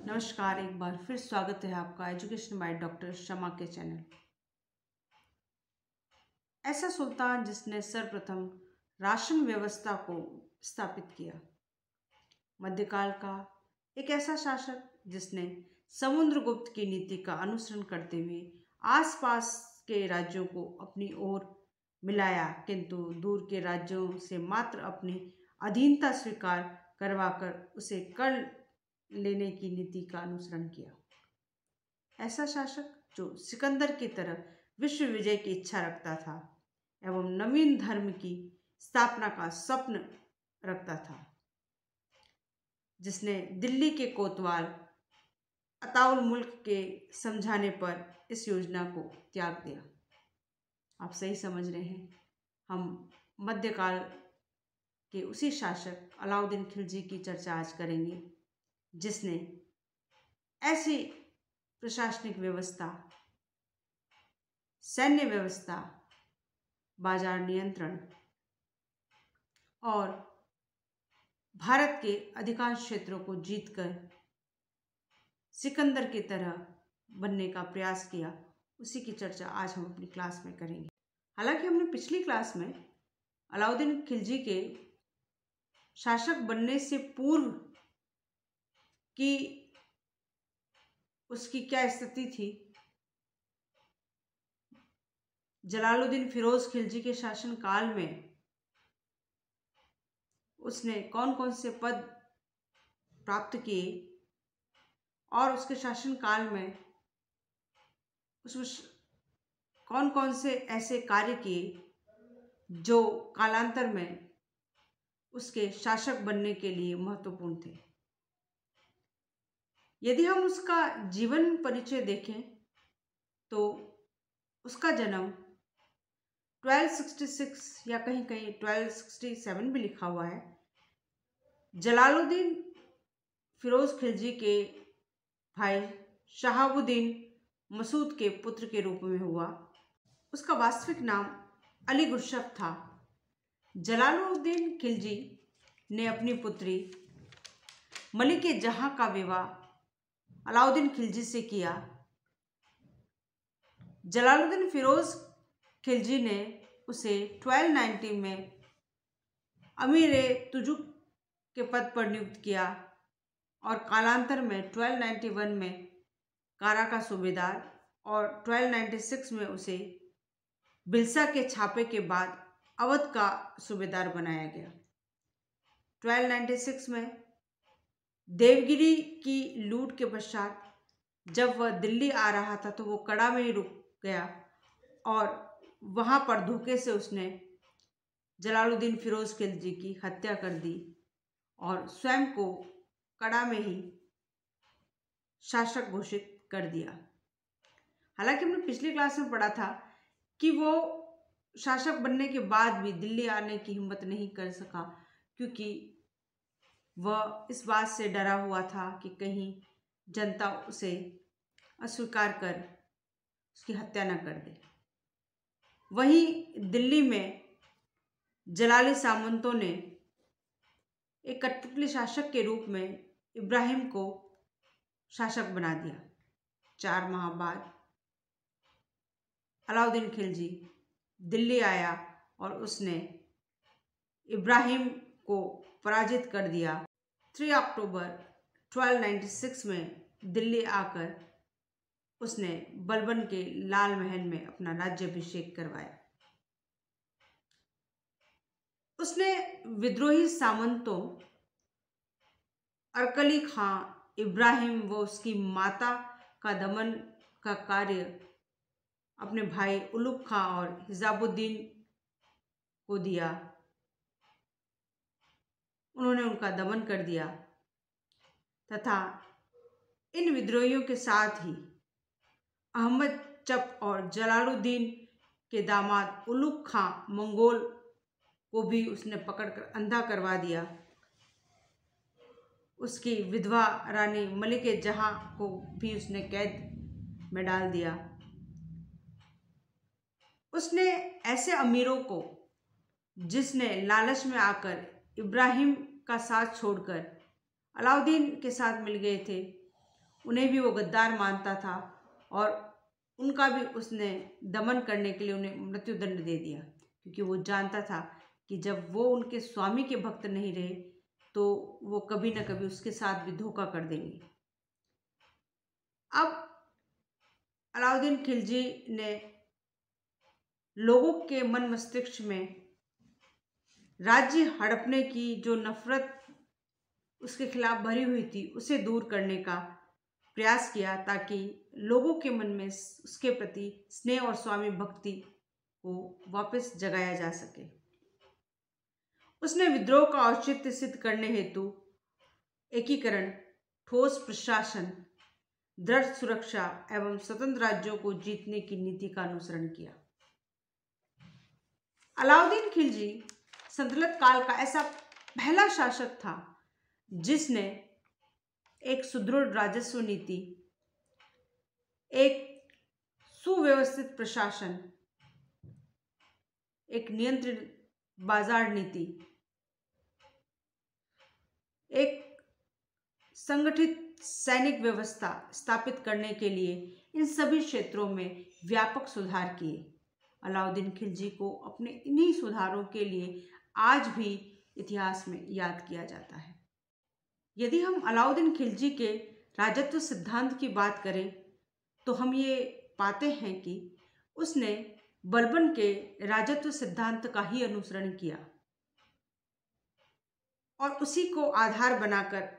नमस्कार, एक बार फिर स्वागत है आपका एजुकेशन बाय डॉक्टर शमा के चैनल। ऐसा सुल्तान जिसने सर्वप्रथम राशन व्यवस्था को स्थापित किया। मध्यकाल का एक ऐसा शासक जिसने समुद्रगुप्त की नीति का अनुसरण करते हुए आसपास के राज्यों को अपनी ओर मिलाया, किंतु दूर के राज्यों से मात्र अपनी अधीनता स्वीकार करवाकर उसे कर लेने की नीति का अनुसरण किया। ऐसा शासक जो सिकंदर की तरह विश्व विजय की इच्छा रखता था एवं नवीन धर्म की स्थापना का स्वप्न रखता था, जिसने दिल्ली के कोतवाल अताउल मुल्क के समझाने पर इस योजना को त्याग दिया। आप सही समझ रहे हैं, हम मध्यकाल के उसी शासक अलाउद्दीन खिलजी की चर्चा आज करेंगे, जिसने ऐसी प्रशासनिक व्यवस्था, सैन्य व्यवस्था, बाजार नियंत्रण और भारत के अधिकांश क्षेत्रों को जीतकर सिकंदर की तरह बनने का प्रयास किया। उसी की चर्चा आज हम अपनी क्लास में करेंगे। हालांकि हमने पिछली क्लास में अलाउद्दीन खिलजी के शासक बनने से पूर्व कि उसकी क्या स्थिति थी, जलालुद्दीन फिरोज खिलजी के शासन काल में उसने कौन कौन से पद प्राप्त किए और उसके शासन काल में उसमें कौन कौन से ऐसे कार्य किए जो कालांतर में उसके शासक बनने के लिए महत्वपूर्ण थे। यदि हम उसका जीवन परिचय देखें तो उसका जन्म 1266 या कहीं कहीं 1267 भी लिखा हुआ है, जलालुद्दीन फिरोज खिलजी के भाई शहाबुद्दीन मसूद के पुत्र के रूप में हुआ। उसका वास्तविक नाम अली गुरशफ था। जलालुद्दीन खिलजी ने अपनी पुत्री मलिक जहां का विवाह अलाउद्दीन खिलजी से किया। जलालुद्दीन फिरोज खिलजी ने उसे 1290 में अमीर-ए-तुजुक के पद पर नियुक्त किया और कालांतर में 1291 में कारा का सूबेदार और 1296 में उसे बिलसा के छापे के बाद अवध का सूबेदार बनाया गया। 1296 में देवगिरी की लूट के पश्चात जब वह दिल्ली आ रहा था तो वो कड़ा में ही रुक गया और वहाँ पर धोखे से उसने जलालुद्दीन फिरोज खिलजी की हत्या कर दी और स्वयं को कड़ा में ही शासक घोषित कर दिया। हालांकि हमने पिछली क्लास में पढ़ा था कि वो शासक बनने के बाद भी दिल्ली आने की हिम्मत नहीं कर सका, क्योंकि वह इस बात से डरा हुआ था कि कहीं जनता उसे अस्वीकार कर उसकी हत्या न कर दे। वहीं दिल्ली में जलाली सामंतों ने एक कठपुतली शासक के रूप में इब्राहिम को शासक बना दिया। 4 माह बाद अलाउद्दीन खिलजी दिल्ली आया और उसने इब्राहिम को पराजित कर दिया। 3 अक्टूबर 1296 में दिल्ली आकर उसने बलबन के लाल महल में अपना राज्याभिषेक करवाया। उसने विद्रोही सामंतों अरकली खां, इब्राहिम व उसकी माता का दमन का कार्य अपने भाई उलुग खां और हिजाबुद्दीन को दिया। उन्होंने उनका दमन कर दिया तथा इन विद्रोहियों के साथ ही अहमद चप और जलालुद्दीन के दामाद उलुग खां मंगोल को भी उसने पकड़कर अंधा करवा दिया। उसकी विधवा रानी मलिक जहां को भी उसने कैद में डाल दिया। उसने ऐसे अमीरों को जिसने लालच में आकर इब्राहिम का साथ छोड़कर अलाउद्दीन के साथ मिल गए थे, उन्हें भी वो गद्दार मानता था और उनका भी उसने दमन करने के लिए उन्हें मृत्युदंड दे दिया, क्योंकि वो जानता था कि जब वो उनके स्वामी के भक्त नहीं रहे तो वो कभी न कभी उसके साथ भी धोखा कर देंगे। अब अलाउद्दीन खिलजी ने लोगों के मन मस्तिष्क में राज्य हड़पने की जो नफरत उसके खिलाफ भरी हुई थी उसे दूर करने का प्रयास किया, ताकि लोगों के मन में उसके प्रति स्नेह और स्वामी भक्ति को वापस जगाया जा सके। उसने विद्रोह का औचित्य सिद्ध करने हेतु एकीकरण, ठोस प्रशासन, दृढ़ सुरक्षा एवं स्वतंत्र राज्यों को जीतने की नीति का अनुसरण किया। अलाउद्दीन खिलजी सल्तनत काल का ऐसा पहला शासक था जिसने एक सुदृढ़ राजस्व नीति, एक सुव्यवस्थित प्रशासन, एक नियंत्रित बाजार नीति, एक संगठित सैनिक व्यवस्था स्थापित करने के लिए इन सभी क्षेत्रों में व्यापक सुधार किए। अलाउद्दीन खिलजी को अपने इन्हीं सुधारों के लिए आज भी इतिहास में याद किया जाता है। यदि हम अलाउद्दीन खिलजी के राजत्व सिद्धांत की बात करें तो हम ये पाते हैं कि उसने बलबन के राजत्व सिद्धांत का ही अनुसरण किया और उसी को आधार बनाकर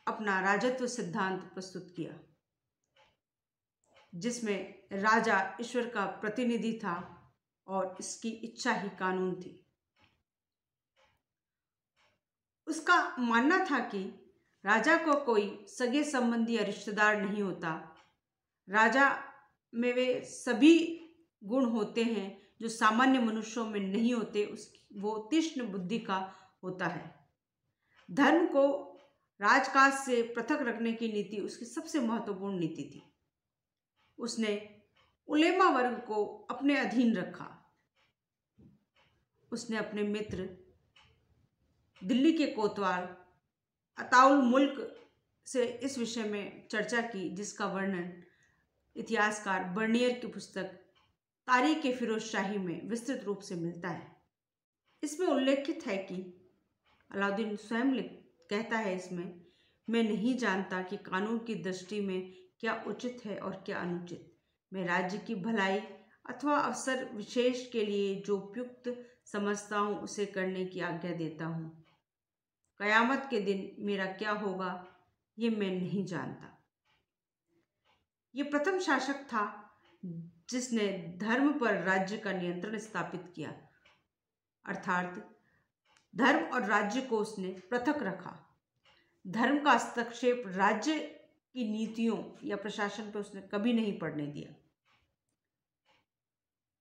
अपना राजत्व सिद्धांत प्रस्तुत किया, जिसमें राजा ईश्वर का प्रतिनिधि था और इसकी इच्छा ही कानून थी। उसका मानना था कि राजा को कोई सगे संबंधी या रिश्तेदार नहीं होता। राजा में वे सभी गुण होते हैं जो सामान्य मनुष्यों में नहीं होते। वो तीक्ष्ण बुद्धि का होता है। धर्म को राजकाज से पृथक रखने की नीति उसकी सबसे महत्वपूर्ण नीति थी। उसने उलेमा वर्ग को अपने अधीन रखा। उसने अपने मित्र दिल्ली के कोतवाल अताउल मुल्क से इस विषय में चर्चा की, जिसका वर्णन इतिहासकार बर्नियर की पुस्तक तारीख ए फिरोज शाही में विस्तृत रूप से मिलता है। इसमें उल्लेखित है कि अलाउद्दीन स्वयं कहता है इसमें, मैं नहीं जानता कि कानून की दृष्टि में क्या उचित है और क्या अनुचित। मैं राज्य की भलाई अथवा अवसर विशेष के लिए जो उपयुक्त समझता हूँ उसे करने की आज्ञा देता हूँ। कयामत के दिन मेरा क्या होगा ये मैं नहीं जानता। ये प्रथम शासक था जिसने धर्म पर राज्य का नियंत्रण स्थापित किया, अर्थात धर्म और राज्य को उसने पृथक रखा। धर्म का हस्तक्षेप राज्य की नीतियों या प्रशासन पर उसने कभी नहीं पड़ने दिया।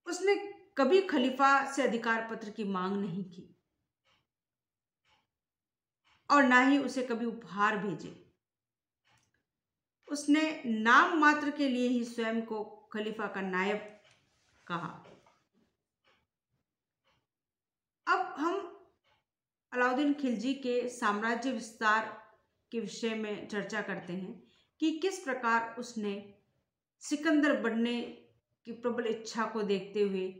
उसने कभी खलीफा से अधिकार पत्र की मांग नहीं की और ना ही उसे कभी उपहार भेजे। उसने नाम मात्र के लिए ही स्वयं को खलीफा का नायब कहा। अब हम अलाउद्दीन खिलजी के साम्राज्य विस्तार के विषय में चर्चा करते हैं कि किस प्रकार उसने सिकंदर बनने की प्रबल इच्छा को देखते हुए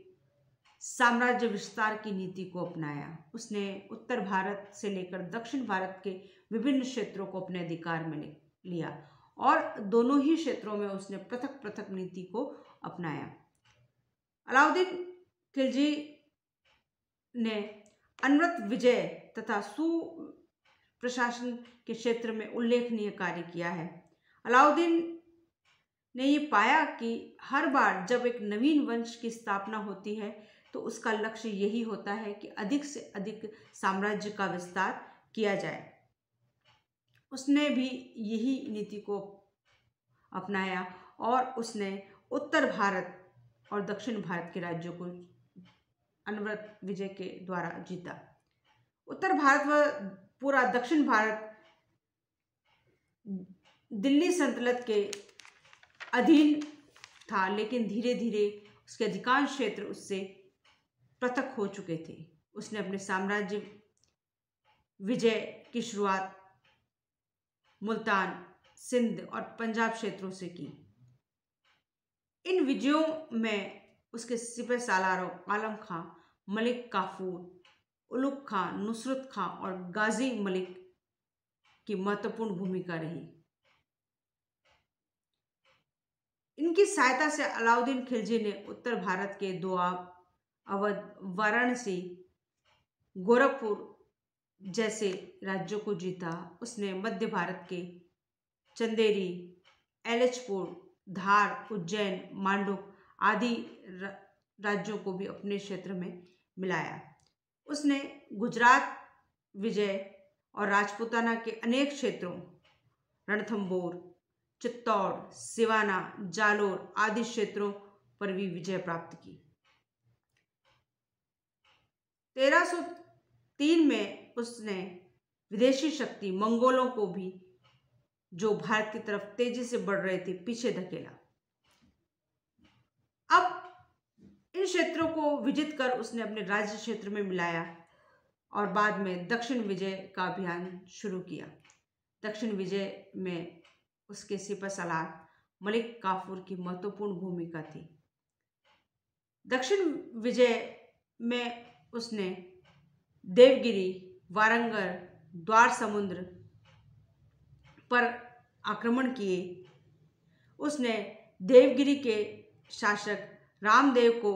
साम्राज्य विस्तार की नीति को अपनाया। उसने उत्तर भारत से लेकर दक्षिण भारत के विभिन्न क्षेत्रों को अपने अधिकार में लिया और दोनों ही क्षेत्रों में उसने पृथक पृथक नीति को अपनाया। अलाउद्दीन खिलजी ने अनवरत विजय तथा सुप्रशासन के क्षेत्र में उल्लेखनीय कार्य किया है। अलाउद्दीन ने ये पाया कि हर बार जब एक नवीन वंश की स्थापना होती है तो उसका लक्ष्य यही होता है कि अधिक से अधिक साम्राज्य का विस्तार किया जाए। उसने भी यही नीति को अपनाया और उसने उत्तर भारत और दक्षिण भारत के राज्यों को अनवरत विजय के द्वारा जीता। उत्तर भारत व पूरा दक्षिण भारत दिल्ली सल्तनत के अधीन था, लेकिन धीरे धीरे उसके अधिकांश क्षेत्र उससे पृथक हो चुके थे। उसने अपने साम्राज्य विजय की शुरुआत मुल्तान, सिंध और पंजाब क्षेत्रों से की। इन विजयों में उसके सिपह सालारों आलम खां, मलिक काफूर, उलुग खां, नुसरत खां और गाजी मलिक की महत्वपूर्ण भूमिका रही। इनकी सहायता से अलाउद्दीन खिलजी ने उत्तर भारत के दोआब, अवध, वाराणसी, गोरखपुर जैसे राज्यों को जीता। उसने मध्य भारत के चंदेरी, एलचपुर, धार, उज्जैन, मांडुक आदि राज्यों को भी अपने क्षेत्र में मिलाया। उसने गुजरात विजय और राजपूताना के अनेक क्षेत्रों रणथंबोर, चित्तौड़, सिवाना, जालोर आदि क्षेत्रों पर भी विजय प्राप्त की। 1303 में उसने विदेशी शक्ति मंगोलों को भी, जो भारत की तरफ तेजी से बढ़ रहे थे, पीछे धकेला। अब इन क्षेत्रों को विजित कर उसने अपने राज्य क्षेत्र में मिलाया और बाद में दक्षिण विजय का अभियान शुरू किया। दक्षिण विजय में उसके सिपह सालार मलिक काफूर की महत्वपूर्ण भूमिका थी। दक्षिण विजय में उसने देवगिरी, वारंगल, द्वार समुद्र पर आक्रमण किए। उसने देवगिरी के शासक रामदेव को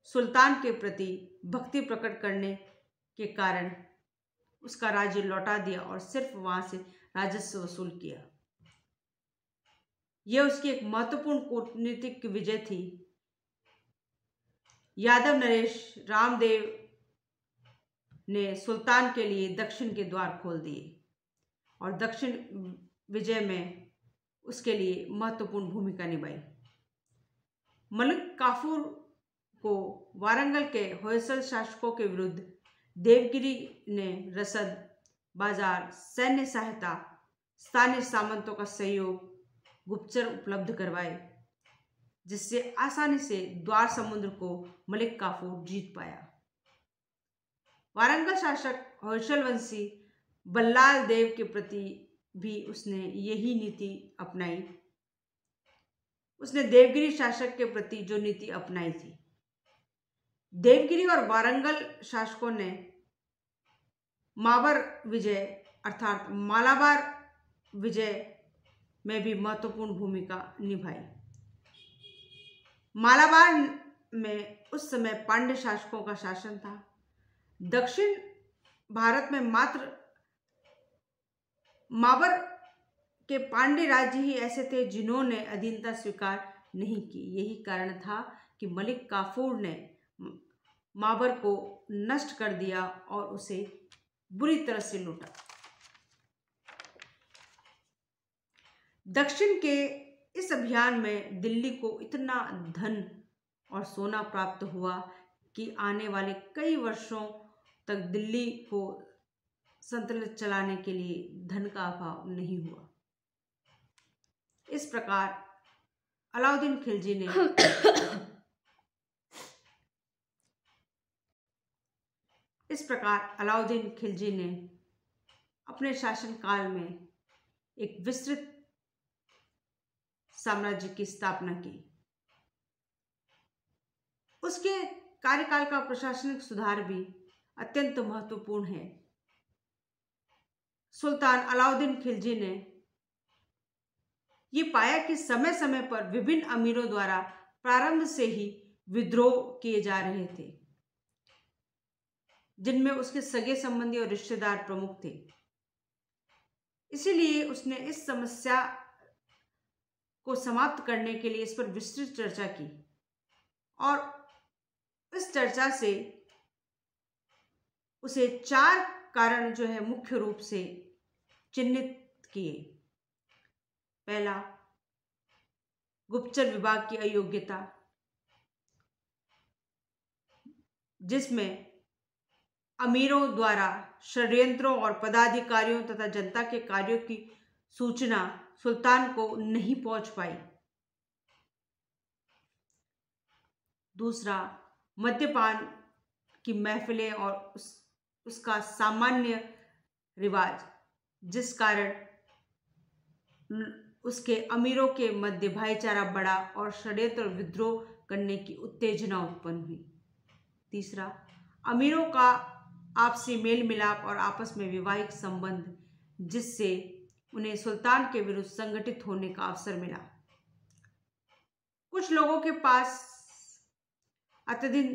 सुल्तान के प्रति भक्ति प्रकट करने के कारण उसका राज्य लौटा दिया और सिर्फ वहां से राजस्व वसूल किया। यह उसकी एक महत्वपूर्ण कूटनीतिक विजय थी। यादव नरेश रामदेव ने सुल्तान के लिए दक्षिण के द्वार खोल दिए और दक्षिण विजय में उसके लिए महत्वपूर्ण भूमिका निभाई। मलिक काफूर को वारंगल के होयसल शासकों के विरुद्ध देवगिरी ने रसद, बाजार, सैन्य सहायता, स्थानीय सामंतों का सहयोग, गुप्तचर उपलब्ध करवाए, जिससे आसानी से द्वार समुद्र को मलिक काफूर जीत पाया। वारंगल शासक होयसल वंशी बल्लाल देव के प्रति भी उसने यही नीति अपनाई। उसने देवगिरी शासक के प्रति जो नीति अपनाई थी। देवगिरी और वारंगल शासकों ने माबर विजय अर्थात मालाबार विजय में भी महत्वपूर्ण भूमिका निभाई। मालाबार में उस समय पांड्य शासकों का शासन था। दक्षिण भारत में मात्र माबर के पांड्य राज्य ही ऐसे थे जिन्होंने अधीनता स्वीकार नहीं की। यही कारण था कि मलिक काफूर ने माबर को नष्ट कर दिया और उसे बुरी तरह से लूटा। दक्षिण के इस अभियान में दिल्ली को इतना धन और सोना प्राप्त हुआ कि आने वाले कई वर्षों तक दिल्ली को संतुलित चलाने के लिए धन का अभाव नहीं हुआ। इस प्रकार अलाउद्दीन खिलजी ने अपने शासनकाल में एक विस्तृत साम्राज्य की स्थापना की। उसके कार्यकाल का प्रशासनिक सुधार भी अत्यंत महत्वपूर्ण है। सुल्तान अलाउद्दीन खिलजी ने ये पाया कि समय समय पर विभिन्न अमीरों द्वारा प्रारंभ से ही विद्रोह किए जा रहे थे, जिनमें उसके सगे संबंधी और रिश्तेदार प्रमुख थे। इसीलिए उसने इस समस्या को समाप्त करने के लिए इस पर विस्तृत चर्चा की और इस चर्चा से उसे 4 कारण जो है मुख्य रूप से चिन्हित किए। पहला, गुप्तचर विभाग की अयोग्यता, जिसमें अमीरों द्वारा षड्यंत्रों और पदाधिकारियों तथा जनता के कार्यों की सूचना सुल्तान को नहीं पहुंच पाई। दूसरा, मद्यपान की महफिलें और उसका सामान्य रिवाज, जिस कारण उसके अमीरों के मध्य भाईचारा बढ़ा और षड्यंत्र और विद्रोह करने की उत्तेजना उत्पन्न हुई। तीसरा, अमीरों का आपसी मेल मिलाप और आपस में वैवाहिक संबंध, जिससे उन्हें सुल्तान के विरुद्ध संगठित होने का अवसर मिला। कुछ लोगों के पास अत्यधिक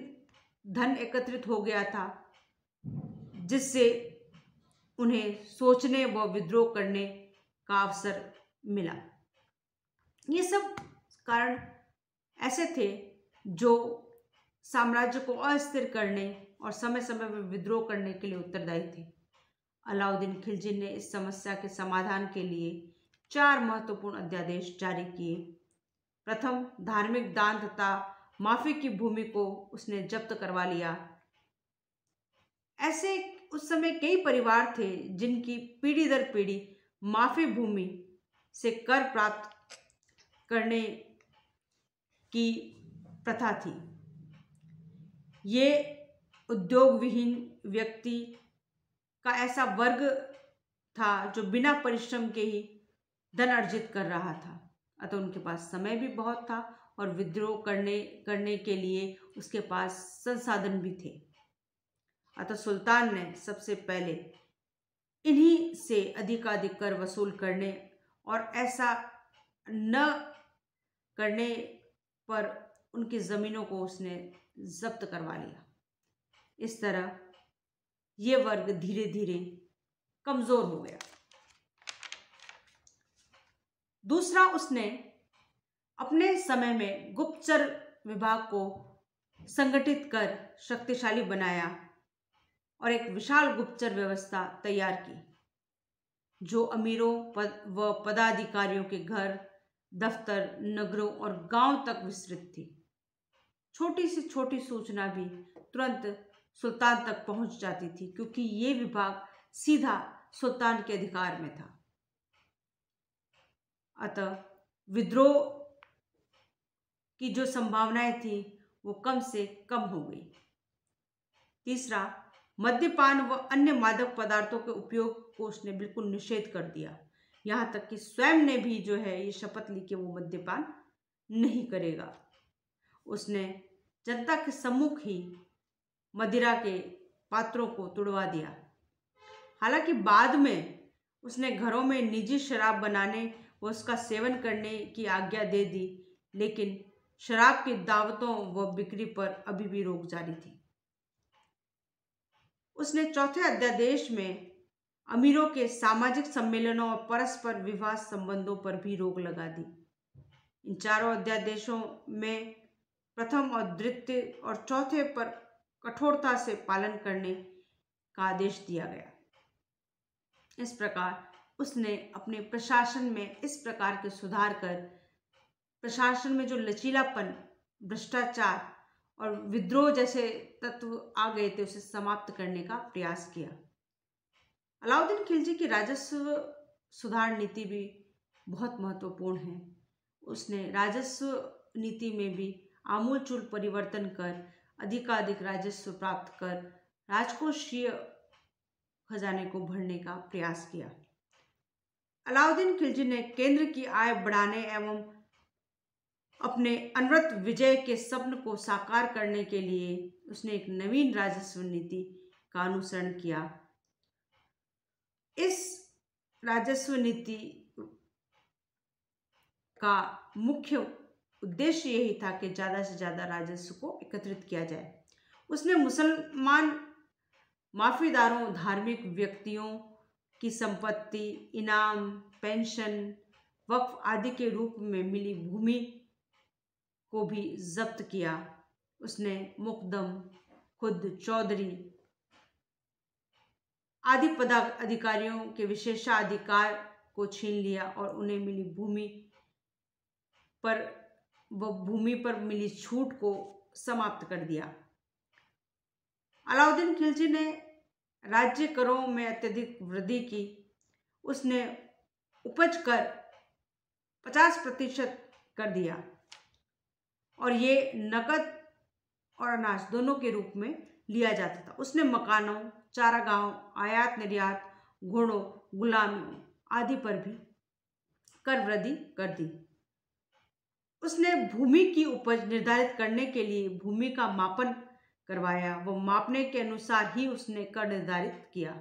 धन एकत्रित हो गया था, जिससे उन्हें सोचने व विद्रोह करने का अवसर मिला। ये सब कारण ऐसे थे जो साम्राज्य को अस्थिर करने और समय समय पर विद्रोह करने के लिए उत्तरदायी थे। अलाउद्दीन खिलजी ने इस समस्या के समाधान के लिए 4 महत्वपूर्ण अध्यादेश जारी किए। प्रथम, धार्मिक दान तथा माफी की भूमि को उसने जब्त करवा लिया। ऐसे उस समय कई परिवार थे जिनकी पीढ़ी दर पीढ़ी माफी भूमि से कर प्राप्त करने की प्रथा थी। ये उद्योग विहीन व्यक्ति का ऐसा वर्ग था जो बिना परिश्रम के ही धन अर्जित कर रहा था, अतः उनके पास समय भी बहुत था और विद्रोह करने के लिए उसके पास संसाधन भी थे। अतः सुल्तान ने सबसे पहले इन्हीं से अधिकाधिक कर वसूल करने और ऐसा न करने पर उनकी जमीनों को उसने जब्त करवा लिया। इस तरह ये वर्ग धीरे धीरे कमजोर हो गया। दूसरा, उसने अपने समय में गुप्तचर विभाग को संगठित कर शक्तिशाली बनाया और एक विशाल गुप्तचर व्यवस्था तैयार की, जो अमीरों व पदाधिकारियों के घर, दफ्तर, नगरों और गांव तक विस्तृत थी। छोटी से छोटी सूचना भी तुरंत सुल्तान तक पहुंच जाती थी, क्योंकि ये विभाग सीधा सुल्तान के अधिकार में था। अतः विद्रोह की जो संभावनाएं थी वो कम से कम हो गई। तीसरा, मद्यपान व अन्य मादक पदार्थों के उपयोग को उसने बिल्कुल निषेध कर दिया। यहाँ तक कि स्वयं ने भी जो है ये शपथ ली कि वो मद्यपान नहीं करेगा। उसने जनता के सम्मुख ही मदिरा के पात्रों को तुड़वा दिया। हालांकि बाद में उसने घरों में निजी शराब बनाने व उसका सेवन करने की आज्ञा दे दी, लेकिन शराब की दावतों व बिक्री पर अभी भी रोक जारी थी। उसने चौथे अध्यादेश में अमीरों के सामाजिक सम्मेलनों और परस्पर विवाह संबंधों पर भी रोक लगा दी। इन चारों अध्यादेशों में प्रथम और द्वितीय और चौथे पर कठोरता से पालन करने का आदेश दिया गया। इस प्रकार उसने अपने प्रशासन में इस प्रकार के सुधार कर प्रशासन में जो लचीलापन, भ्रष्टाचार और विद्रोह जैसे तत्व आ गए थे उसे समाप्त करने का प्रयास किया। अलाउद्दीन खिलजी की राजस्व सुधार नीति भी बहुत महत्वपूर्ण है। उसने राजस्व नीति में भी आमूलचूल परिवर्तन कर अधिकाधिक राजस्व प्राप्त कर राजकोषीय खजाने को भरने का प्रयास किया। अलाउद्दीन खिलजी ने केंद्र की आय बढ़ाने एवं अपने अनवरत विजय के स्वप्न को साकार करने के लिए उसने एक नवीन राजस्व नीति का अनुसरण किया। इस राजस्व नीति का मुख्य उद्देश्य यही था कि ज़्यादा से ज़्यादा राजस्व को एकत्रित किया जाए। उसने मुसलमान माफीदारों, धार्मिक व्यक्तियों की संपत्ति, इनाम, पेंशन, वक्फ आदि के रूप में मिली भूमि को भी जब्त किया। उसने मुकदम, खुद, चौधरी आदि पदाधिकारियों के विशेषाधिकार को छीन लिया और उन्हें मिली भूमि पर मिली छूट को समाप्त कर दिया। अलाउद्दीन खिलजी ने राज्य करों में अत्यधिक वृद्धि की। उसने उपज कर 50% कर दिया और ये नकद और अनाज दोनों के रूप में लिया जाता था। उसने मकानों, चारागाहों, आयात निर्यात, घोड़ों, गुलामियों आदि पर भी कर वृद्धि कर दी। उसने भूमि की उपज निर्धारित करने के लिए भूमि का मापन करवाया। वो मापने के अनुसार ही उसने कर निर्धारित किया।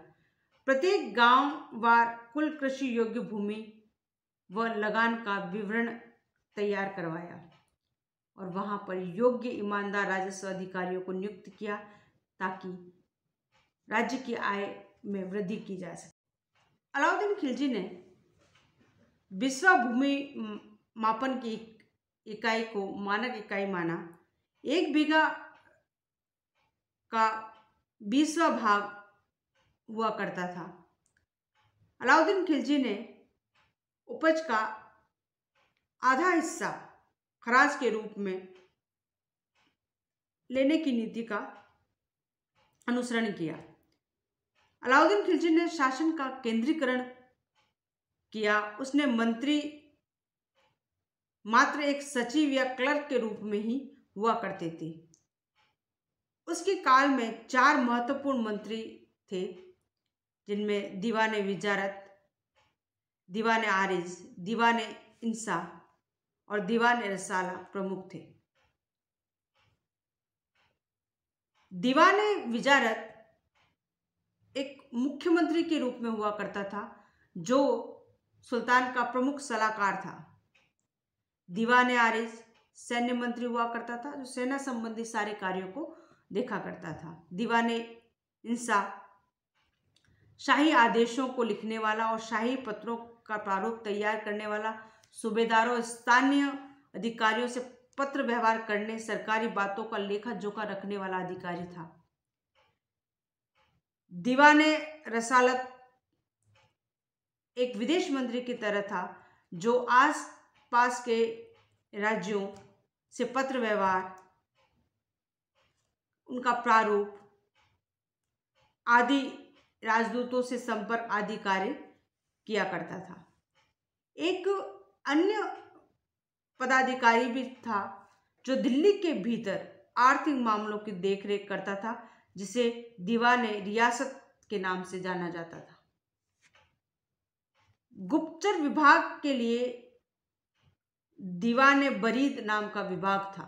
प्रत्येक गांव वार कुल कृषि योग्य भूमि व लगान का विवरण तैयार करवाया और वहां पर योग्य ईमानदार राजस्व अधिकारियों को नियुक्त किया ताकि राज्य की आय में वृद्धि की जा सके। अलाउद्दीन खिलजी ने विश्व भूमि मापन की इकाई को मानक इकाई माना। 1 बीघा का 20वां भाग हुआ करता था। अलाउद्दीन खिलजी ने उपज का आधा हिस्सा खराज के रूप में लेने की नीति का अनुसरण किया। अलाउद्दीन खिलजी ने शासन का केंद्रीकरण किया। उसने मंत्री मात्र एक सचिव या क्लर्क के रूप में ही हुआ करते थे। उसके काल में 4 महत्वपूर्ण मंत्री थे, जिनमें दीवाने विजारत, दीवाने आरिज, दीवाने इंसा और दीवाने रसाला प्रमुख थे। दीवाने विजारत एक मुख्यमंत्री के रूप में हुआ करता था, जो सुल्तान का प्रमुख सलाहकार था। दीवाने आरिज सैन्य मंत्री हुआ करता था, जो सेना संबंधी सारे कार्यों को देखा करता था। दीवाने इंसा शाही आदेशों को लिखने वाला और शाही पत्रों का प्रारूप तैयार करने वाला, सूबेदारों स्थानीय अधिकारियों से पत्र व्यवहार करने, सरकारी बातों का लेखा जोखा रखने वाला अधिकारी था। दीवाने रसालत एक विदेश मंत्री की तरह था, जो आस पास के राज्यों से पत्र व्यवहार, उनका प्रारूप आदि, राजदूतों से संपर्क आदि कार्य किया करता था। एक अन्य पदाधिकारी भी था, जो दिल्ली के भीतर आर्थिक मामलों की देखरेख करता था, जिसे दीवाने रियासत के नाम से जाना जाता था। गुप्तचर विभाग के लिए दीवाने बरीद नाम का विभाग था।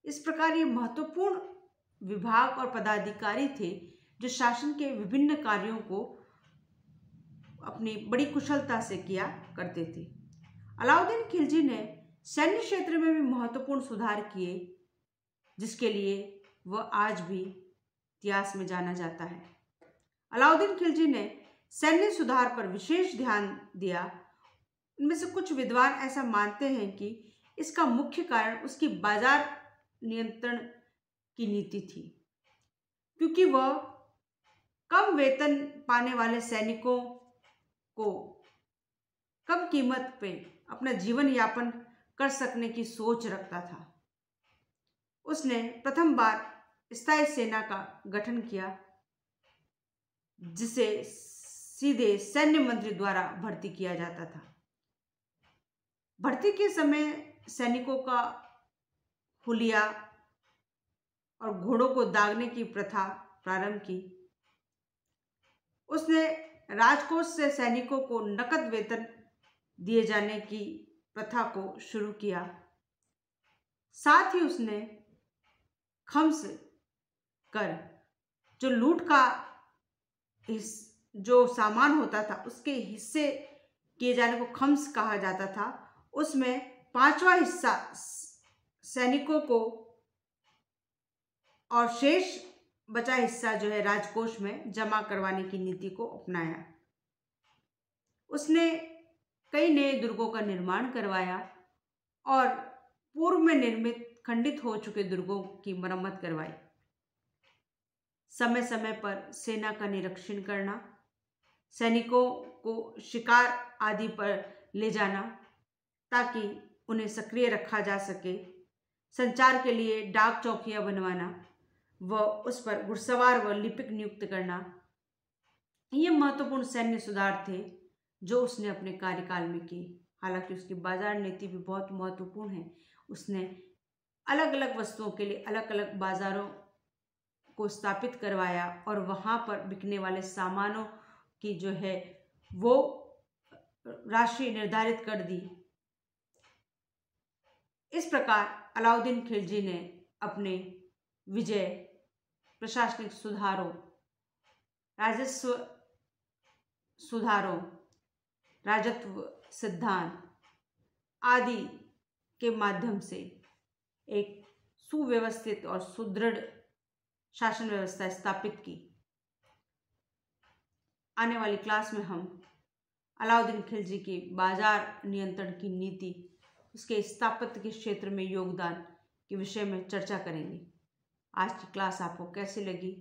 इस प्रकार ये महत्वपूर्ण विभाग और पदाधिकारी थे, जो शासन के विभिन्न कार्यों को अपनी बड़ी कुशलता से किया करते थे। अलाउद्दीन खिलजी ने सैन्य क्षेत्र में भी महत्वपूर्ण सुधार किए, जिसके लिए वह आज भी इतिहास में जाना जाता है। अलाउद्दीन खिलजी ने सैन्य सुधार पर विशेष ध्यान दिया। इनमें से कुछ विद्वान ऐसा मानते हैं कि इसका मुख्य कारण उसकी बाजार नियंत्रण की नीति थी, क्योंकि वह कम वेतन पाने वाले सैनिकों को कम कीमत पे अपना जीवन यापन कर सकने की सोच रखता था। उसने प्रथम बार स्थायी सेना का गठन किया, जिसे सीधे सैन्य मंत्री द्वारा भर्ती किया जाता था। भर्ती के समय सैनिकों का हुलिया और घोड़ों को दागने की प्रथा प्रारंभ की। उसने राजकोष से सैनिकों को नकद वेतन दिए जाने की प्रथा को शुरू किया। साथ ही उसने खम्स कर, जो लूट का जो सामान होता था, उसके हिस्से किए जाने को खम्स कहा जाता था, उसमें 5वां हिस्सा सैनिकों को और शेष बचा हिस्सा जो है राजकोष में जमा करवाने की नीति को अपनाया। उसने कई नए दुर्गों का निर्माण करवाया और पूर्व में निर्मित खंडित हो चुके दुर्गों की मरम्मत करवाई। समय समय पर सेना का निरीक्षण करना, सैनिकों को शिकार आदि पर ले जाना ताकि उन्हें सक्रिय रखा जा सके, संचार के लिए डाक चौकियां बनवाना व उस पर घुड़सवार व लिपिक नियुक्त करना, ये महत्वपूर्ण सैन्य सुधार थे जो उसने अपने कार्यकाल में किए। हालांकि उसकी बाजार नीति भी बहुत महत्वपूर्ण है। उसने अलग अलग वस्तुओं के लिए अलग अलग बाजारों को स्थापित करवाया और वहाँ पर बिकने वाले सामानों की जो है वो राशि निर्धारित कर दी। इस प्रकार अलाउद्दीन खिलजी ने अपने विजय, प्रशासनिक सुधारों, राजस्व सुधारों, राजत्व सिद्धांत आदि के माध्यम से एक सुव्यवस्थित और सुदृढ़ शासन व्यवस्था स्थापित की। आने वाली क्लास में हम अलाउद्दीन खिलजी की बाजार नियंत्रण की नीति, उसके स्थापत्य के क्षेत्र में योगदान के विषय में चर्चा करेंगे। आज की क्लास आपको कैसी लगी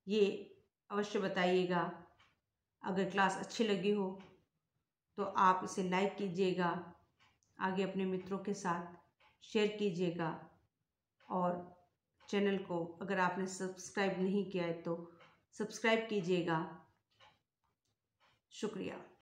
ये अवश्य बताइएगा। अगर क्लास अच्छी लगी हो तो आप इसे लाइक कीजिएगा, आगे अपने मित्रों के साथ शेयर कीजिएगा और चैनल को अगर आपने सब्सक्राइब नहीं किया है तो सब्सक्राइब कीजिएगा। शुक्रिया।